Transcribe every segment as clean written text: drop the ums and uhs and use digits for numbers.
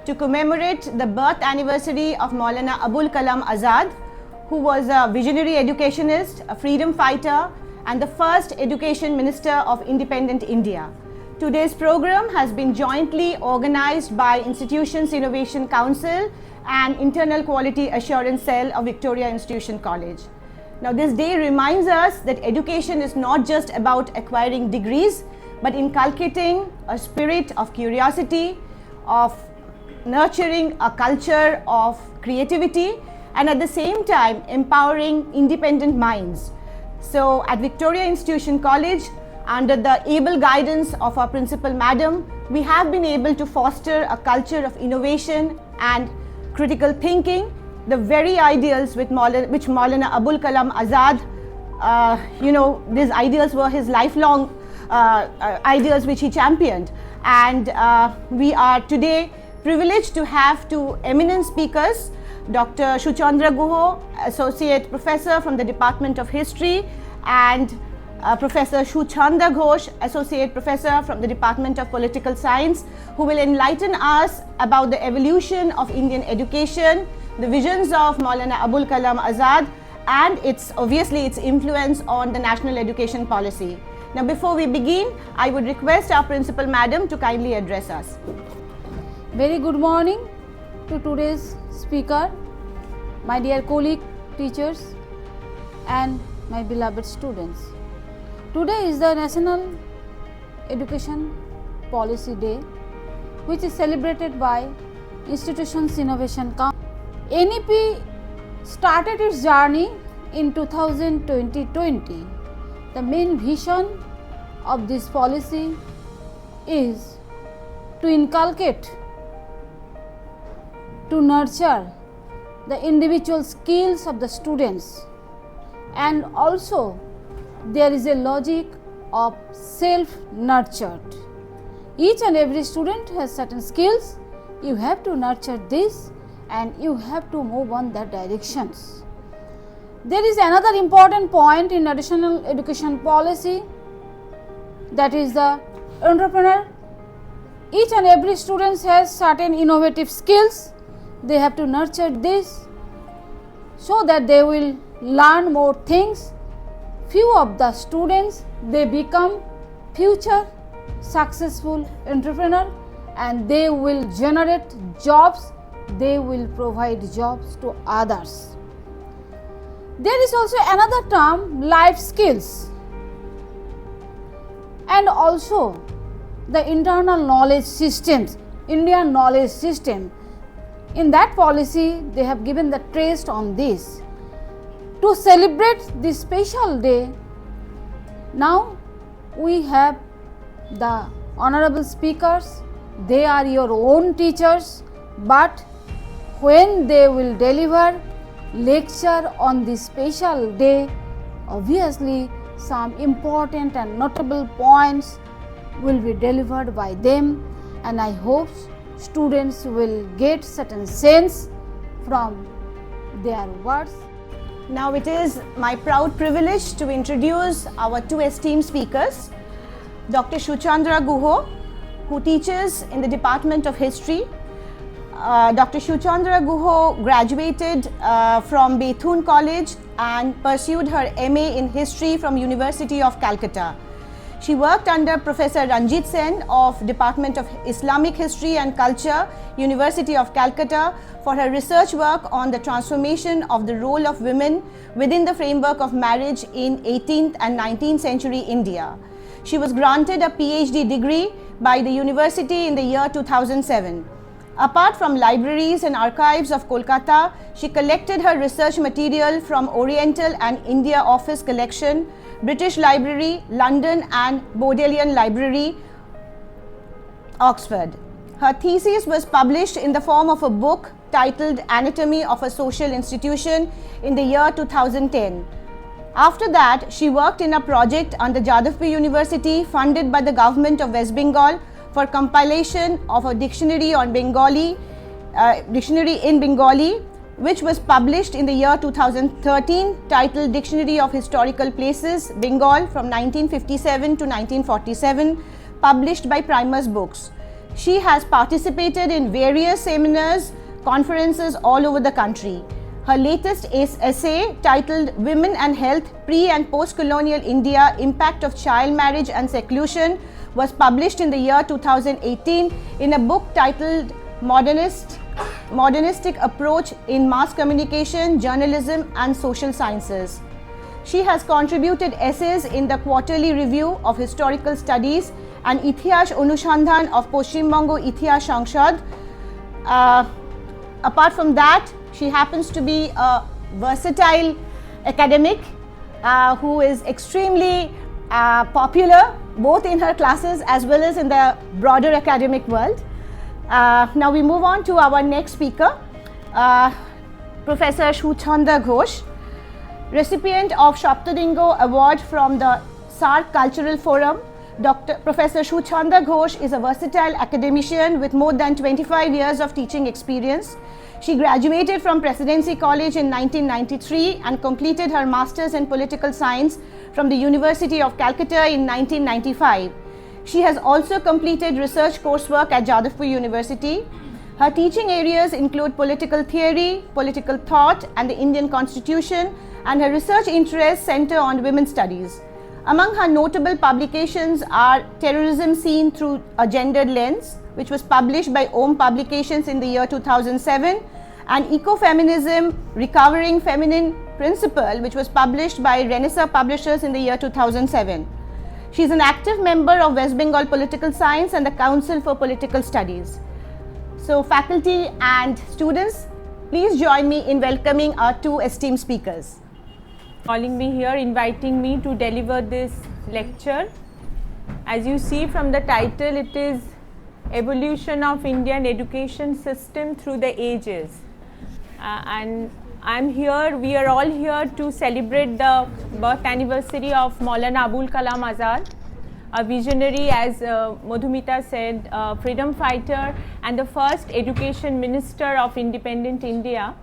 to commemorate the birth anniversary of Maulana Abul Kalam Azad, who was a visionary educationist, a freedom fighter, and the first education minister of independent India. Today's program has been jointly organized by Institutions Innovation Council and Internal Quality Assurance Cell of Victoria Institution College. Now, this day reminds us that education is not just about acquiring degrees, but inculcating a spirit of curiosity, of nurturing a culture of creativity, and at the same time empowering independent minds. So at Victoria Institution College, under the able guidance of our principal madam, we have been able to foster a culture of innovation and critical thinking, the very ideals which Maulana Abul Kalam Azad, these ideals were his lifelong ideals which he championed. And we are today privileged to have two eminent speakers, Dr. Suchandra Guha, Associate Professor from the Department of History, and Professor Suchanda Ghosh, Associate Professor from the Department of Political Science, who will enlighten us about the evolution of Indian education, the visions of Maulana Abul Kalam Azad, and its influence on the national education policy. Now, before we begin, I would request our Principal Madam to kindly address us. Very good morning to today's speaker, my dear colleague, teachers, and my beloved students. Today is the National Education Policy Day, which is celebrated by Institutions Innovation Council. NEP started its journey in 2020. The main vision of this policy is to inculcate, to nurture the individual skills of the students, and also there is a logic of self-nurtured. Each and every student has certain skills. You have to nurture this and you have to move on that directions. There is another important point in national education policy, that is the entrepreneur. Each and every student has certain innovative skills. They have to nurture this so that they will learn more things. Few of the students, they become future successful entrepreneur, and they will generate jobs, they will provide jobs to others. There is also another term, life skills, and also the internal knowledge systems, Indian knowledge system. In that policy, they have given the trace on this. To celebrate this special day, now we have the honorable speakers. They are your own teachers, but when they will deliver lecture on this special day, obviously some important and notable points will be delivered by them, and I hope students will get certain sense from their words. Now it is my proud privilege to introduce our two esteemed speakers, Dr. Suchandra Guha, who teaches in the Department of History. Dr. Suchandra Guha graduated from Bethune College and pursued her MA in History from University of Calcutta. She worked under Professor Ranjit Sen of Department of Islamic History and Culture, University of Calcutta, for her research work on the transformation of the role of women within the framework of marriage in 18th and 19th century India. She was granted a PhD degree by the university in the year 2007. Apart from libraries and archives of Kolkata, she collected her research material from Oriental and India Office Collection, British Library, London, and Bodleian Library, Oxford. Her thesis was published in the form of a book titled Anatomy of a Social Institution in the year 2010. After that, she worked in a project under Jadavpur University funded by the government of West Bengal for compilation of a dictionary in Bengali, which was published in the year 2013, titled Dictionary of Historical Places, Bengal from 1957 to 1947, published by Primus Books. She has participated in various seminars, conferences all over the country. Her latest essay, titled Women and Health, Pre- and Post-Colonial India, Impact of Child Marriage and Seclusion, was published in the year 2018 in a book titled Modernistic Approach in Mass Communication, Journalism and Social Sciences. She has contributed essays in the Quarterly Review of Historical Studies and Itihas Anushandhan of Paschim Bongo Itihas Sangshad. Apart from that, she happens to be a versatile academic who is extremely popular both in her classes as well as in the broader academic world. Now we move on to our next speaker, Professor Suchandra Ghosh, recipient of Shaptadingo Award from the SARC Cultural Forum. Professor Suchandra Ghosh is a versatile academician with more than 25 years of teaching experience. She graduated from Presidency College in 1993 and completed her Masters in Political Science from the University of Calcutta in 1995. She has also completed research coursework at Jadavpur University. Her teaching areas include political theory, political thought, and the Indian Constitution, and her research interests center on women's studies. Among her notable publications are Terrorism Seen Through a Gendered Lens, which was published by Om Publications in the year 2007, and Ecofeminism, Recovering Feminine Principle, which was published by Renaissance Publishers in the year 2007. She is an active member of West Bengal Political Science and the Council for Political Studies. So faculty and students, please join me in welcoming our two esteemed speakers. Calling me here, inviting me to deliver this lecture. As you see from the title, it is Evolution of Indian Education System Through the Ages. And I'm here, we are all here to celebrate the birth anniversary of Maulana Abul Kalam Azad, a visionary, as Madhumita said, a freedom fighter and the first education minister of independent India.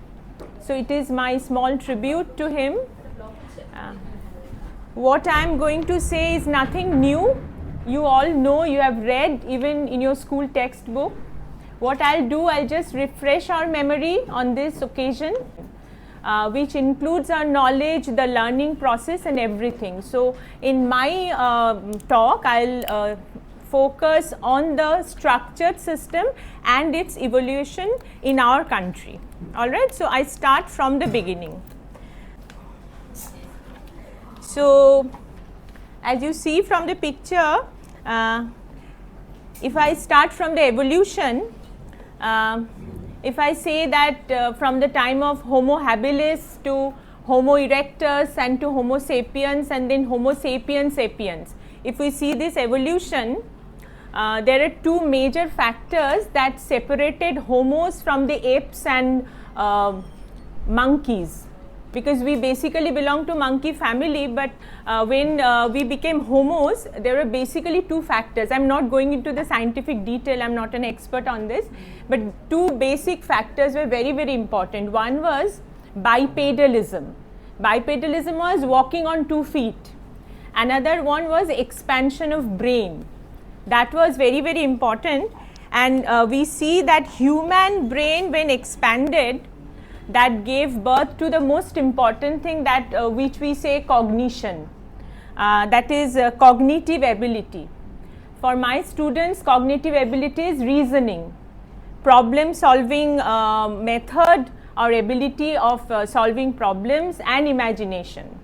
So it is my small tribute to him. What I am going to say is nothing new. You all know, you have read even in your school textbook. What I'll do, I'll just refresh our memory on this occasion, which includes our knowledge, the learning process and everything. So in my talk, I'll focus on the structured system and its evolution in our country. All right, so I start from the beginning. So as you see from the picture, if I start from the evolution, if I say that from the time of Homo habilis to Homo erectus and to Homo sapiens and then Homo sapiens sapiens, if we see this evolution, there are two major factors that separated homos from the apes and monkeys, because we basically belong to monkey family, but when we became homos, there were basically two factors. I'm not going into the scientific detail, I'm not an expert on this, but two basic factors were very, very important. One was bipedalism. Bipedalism was walking on 2 feet. Another one was expansion of brain. That was very, very important, and we see that human brain, when expanded, that gave birth to the most important thing, that which we say cognition, that is cognitive ability. For my students, cognitive ability is reasoning, problem solving method or ability of solving problems, and imagination.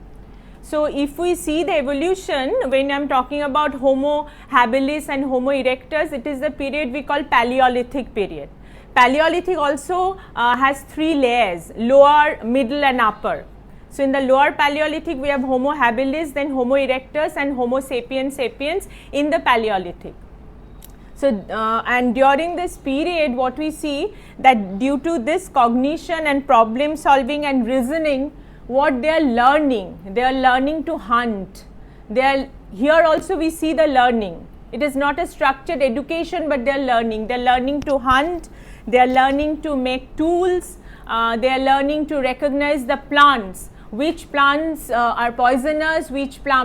So if we see the evolution, when I am talking about Homo habilis and Homo erectus, it is the period we call Paleolithic period. Paleolithic also has 3 layers, lower, middle and upper. So in the lower Paleolithic we have Homo habilis, then Homo erectus and Homo sapiens sapiens in the Paleolithic. So and during this period what we see, that due to this cognition and problem solving and reasoning, what they are learning to hunt. Here also we see the learning. It is not a structured education, but they are learning to hunt, they are learning to make tools, they are learning to recognize the plants, which plants are poisonous,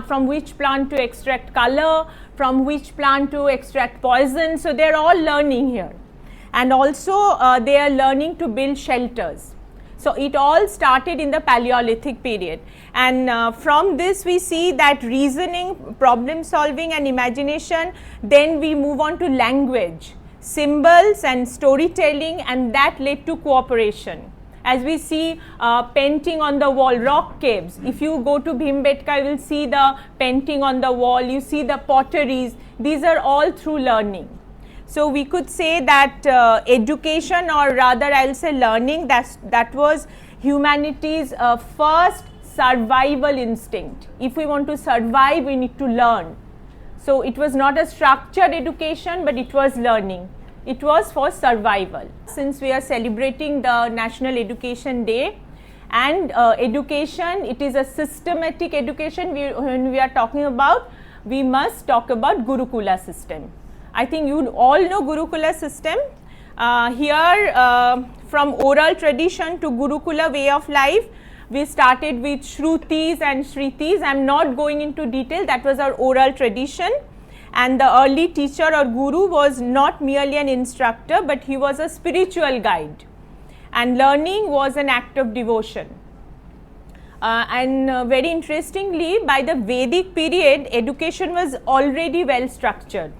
from which plant to extract color, from which plant to extract poison. So they are all learning here, and also they are learning to build shelters. So it all started in the Paleolithic period, and from this we see that reasoning, problem solving and imagination, then we move on to language, symbols and storytelling, and that led to cooperation. As we see painting on the wall, rock caves. If you go to Bhimbetka, you will see the painting on the wall, you see the potteries. These are all through learning. So we could say that education, or rather I will say learning, that was humanity's first survival instinct. If we want to survive, we need to learn. So it was not a structured education, but it was learning. It was for survival. Since we are celebrating the National Education Day, and education, it is a systematic education. When we are talking about, we must talk about Gurukula system. I think you all know Gurukula system. Here from oral tradition to Gurukula way of life, we started with Shrutis and Shritis. I am not going into detail, that was our oral tradition. And the early teacher or guru was not merely an instructor, but he was a spiritual guide. And learning was an act of devotion. Very interestingly, by the Vedic period, education was already well structured.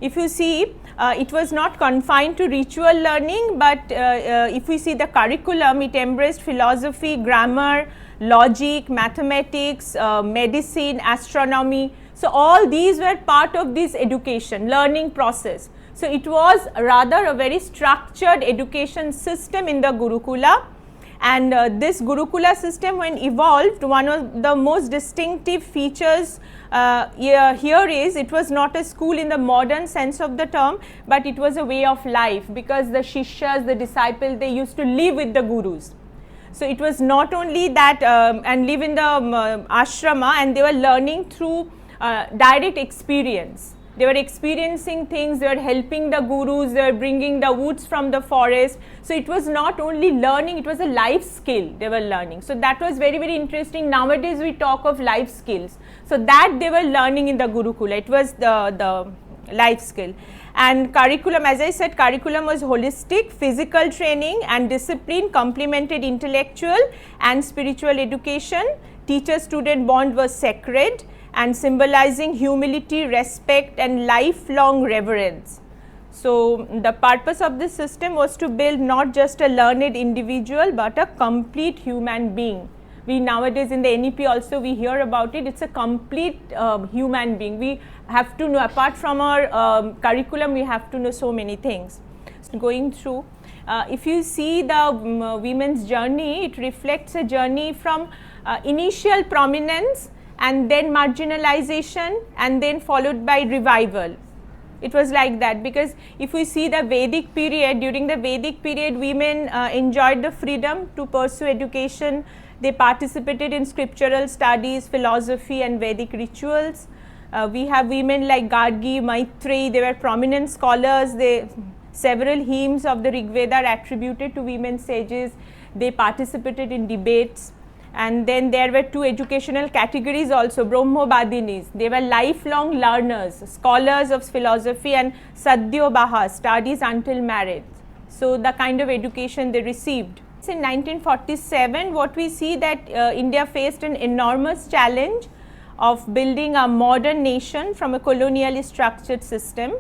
If you see, it was not confined to ritual learning, but if we see the curriculum, it embraced philosophy, grammar, logic, mathematics, medicine, astronomy. So all these were part of this education, learning process. So it was rather a very structured education system in the Gurukula. And this Gurukula system, when evolved, one of the most distinctive features here is, it was not a school in the modern sense of the term, but it was a way of life, because the Shishyas, the disciples, they used to live with the Gurus. So it was not only that and live in the ashrama, and they were learning through direct experience. They were experiencing things, they were helping the Gurus, they were bringing the woods from the forest. So it was not only learning, it was a life skill they were learning. So that was very, very interesting. Nowadays we talk of life skills. So that they were learning in the Gurukula, it was the life skill. And curriculum, as I said, curriculum was holistic, physical training and discipline complemented intellectual and spiritual education. Teacher-student bond was sacred and symbolizing humility, respect and lifelong reverence. So the purpose of this system was to build not just a learned individual, but a complete human being. We nowadays in the NEP also we hear about it, it's a complete human being. We have to know, apart from our curriculum, we have to know so many things. So going through, if you see the women's journey, it reflects a journey from initial prominence and then marginalization and then followed by revival. It was like that, because if we see the Vedic period, during the Vedic period, women enjoyed the freedom to pursue education. They participated in scriptural studies, philosophy and Vedic rituals. We have women like Gargi, Maitreyi, they were prominent scholars. Several hymns of the Rig Veda are attributed to women sages. They participated in debates. And then there were two educational categories also, Brahmobadinis. They were lifelong learners, scholars of philosophy, and Sadhyobaha, studies until marriage. So the kind of education they received. In 1947, what we see that India faced an enormous challenge of building a modern nation from a colonially structured system.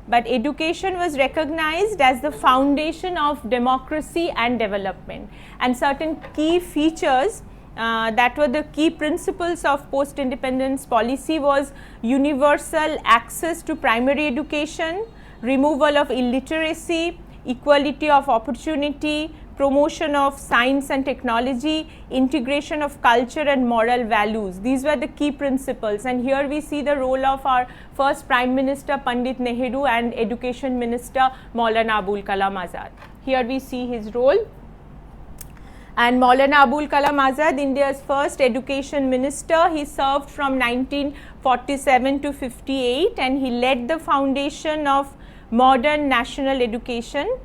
But education was recognized as the foundation of democracy and development. And certain key features that were the key principles of post-independence policy was universal access to primary education, removal of illiteracy, equality of opportunity, promotion of science and technology, integration of culture and moral values. These were the key principles, and here we see the role of our first Prime Minister Pandit Nehru and Education Minister Maulana Abul Kalam Azad. Here we see his role. And Maulana Abul Kalam Azad, India's first education minister, he served from 1947 to 58 and he led the foundation of modern national education.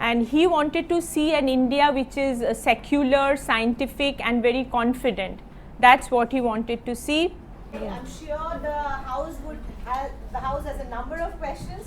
and he wanted to see an India which is secular, scientific and very confident. That's what he wanted to see. I'm sure the house has a number of questions.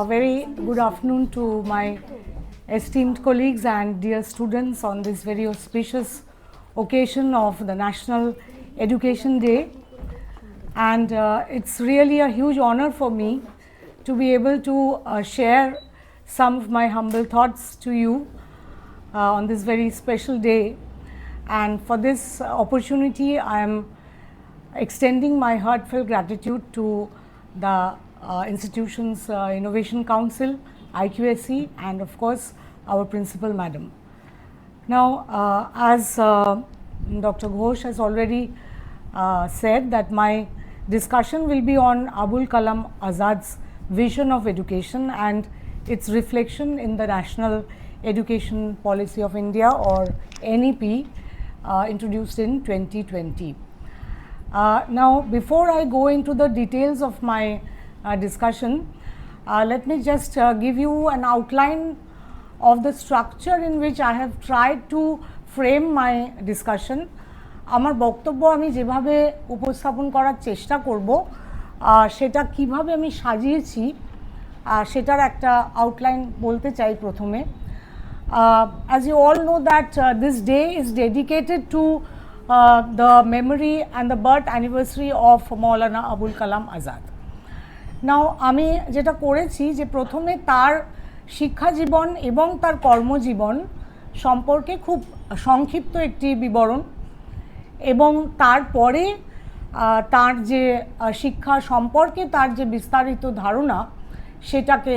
A very good afternoon to my esteemed colleagues and dear students on this very auspicious occasion of the National Education Day. And it's really a huge honor for me to be able to share some of my humble thoughts to you on this very special day. And for this opportunity, I am extending my heartfelt gratitude to the institution's Innovation Council, IQSC, and of course our principal madam. Now, as Dr. Ghosh has already said, that my discussion will be on Abul Kalam Azad's vision of education and its reflection in the National Education Policy of India, or NEP, introduced in 2020. Now, before I go into the details of my discussion, let me just give you an outline of the structure in which I have tried to frame my discussion. আমার বক্তব্য আমি যেভাবে উপস্থাপন করার চেষ্টা করব, সেটা কিভাবে আমি সাজিয়েছি সেটার একটা আউটলাইন বলতে চাই প্রথমে। As you all know that this day is dedicated to the memory and the birth anniversary of Maulana Abul Kalam Azad. নাও আমি যেটা করেছি যে প্রথমে তার শিক্ষা জীবন এবং তার কর্মজীবন সম্পর্কে খুব সংক্ষিপ্ত একটি বিবরণ, এবং তারপরে তার যে শিক্ষা সম্পর্কে তার যে বিস্তারিত ধারণা সেটাকে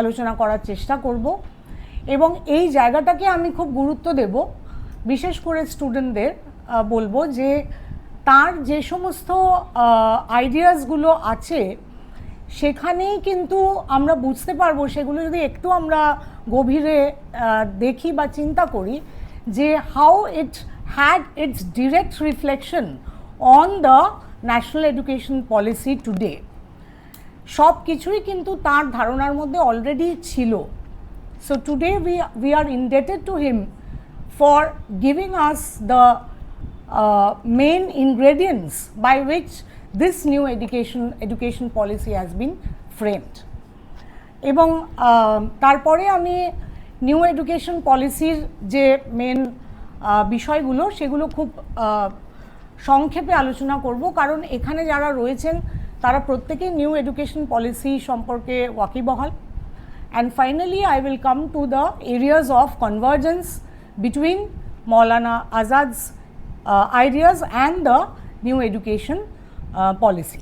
আলোচনা করার চেষ্টা করব। এবং এই জায়গাটাকে আমি খুব গুরুত্ব দেব, বিশেষ করে স্টুডেন্টদের বলবো যে তার যে সমস্ত আইডিয়াসগুলো আছে সেখানেই কিন্তু আমরা বুঝতে পারবো, সেগুলো যদি একটু আমরা গভীরে দেখি বা চিন্তা করি, যে how it had it's direct reflection on the national education policy today. সব কিছুই কিন্তু তার ধারণার মধ্যে অলরেডি ছিল। So today we are indebted to him for giving us the main ingredients by which this new education policy has been framed. এবং তারপরে আমি নিউ এডুকেশন পলিসির যে মেন বিষয়গুলো সেগুলো খুব সংক্ষেপে আলোচনা করব, কারণ এখানে যারা রয়েছেন তারা প্রত্যেকেই নিউ এডুকেশন পলিসি সম্পর্কে ওয়াকিবহাল। And finally, I will come to the areas of convergence between Maulana Azad's ideas and the new education policy.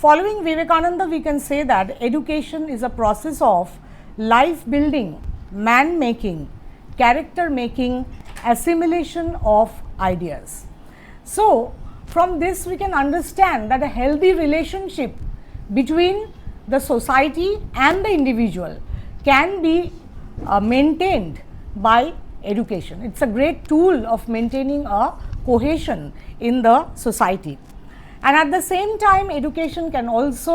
Following Vivekananda, we can say that education is a process of life building, man making, character making, assimilation of ideas. So, from this we can understand that a healthy relationship between the society and the individual can be maintained by education. It's a great tool of maintaining a cohesion in the society. And at the same time, education can also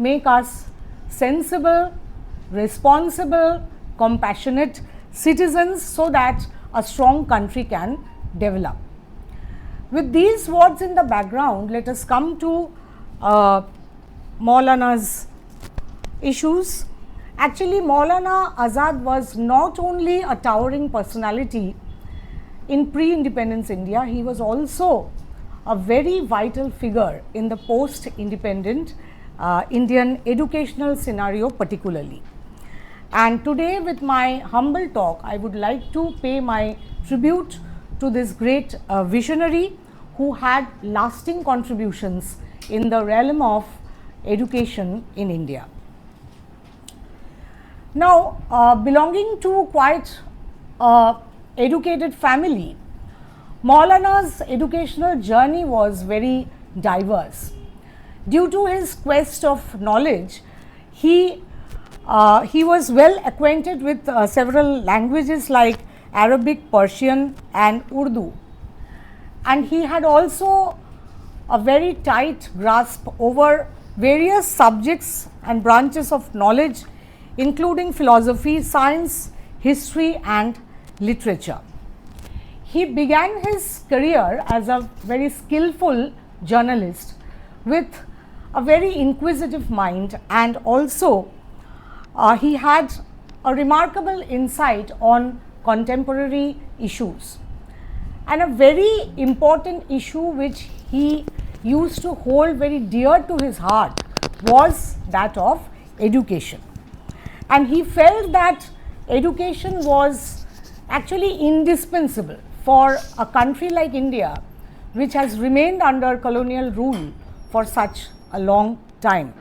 make us sensible, responsible, compassionate citizens, so that a strong country can develop. With these words in the background, let us come to Maulana's issues. Actually, Maulana Azad was not only a towering personality in pre-independence India, he was also a very vital figure in the post-independent Indian educational scenario particularly. And today, with my humble talk, I would like to pay my tribute to this great visionary who had lasting contributions in the realm of education in India. Now, belonging to quite educated family, Maulana's educational journey was very diverse. Due to his quest of knowledge, he was well acquainted with several languages like Arabic, Persian and Urdu, and he had also a very tight grasp over various subjects and branches of knowledge, including philosophy, science, history and literature. He began his career as a very skillful journalist with a very inquisitive mind, and also he had a remarkable insight on contemporary issues. And a very important issue which he used to hold very dear to his heart was that of education. And he felt that education was actually indispensable for a country like India, which has remained under colonial rule for such a long time.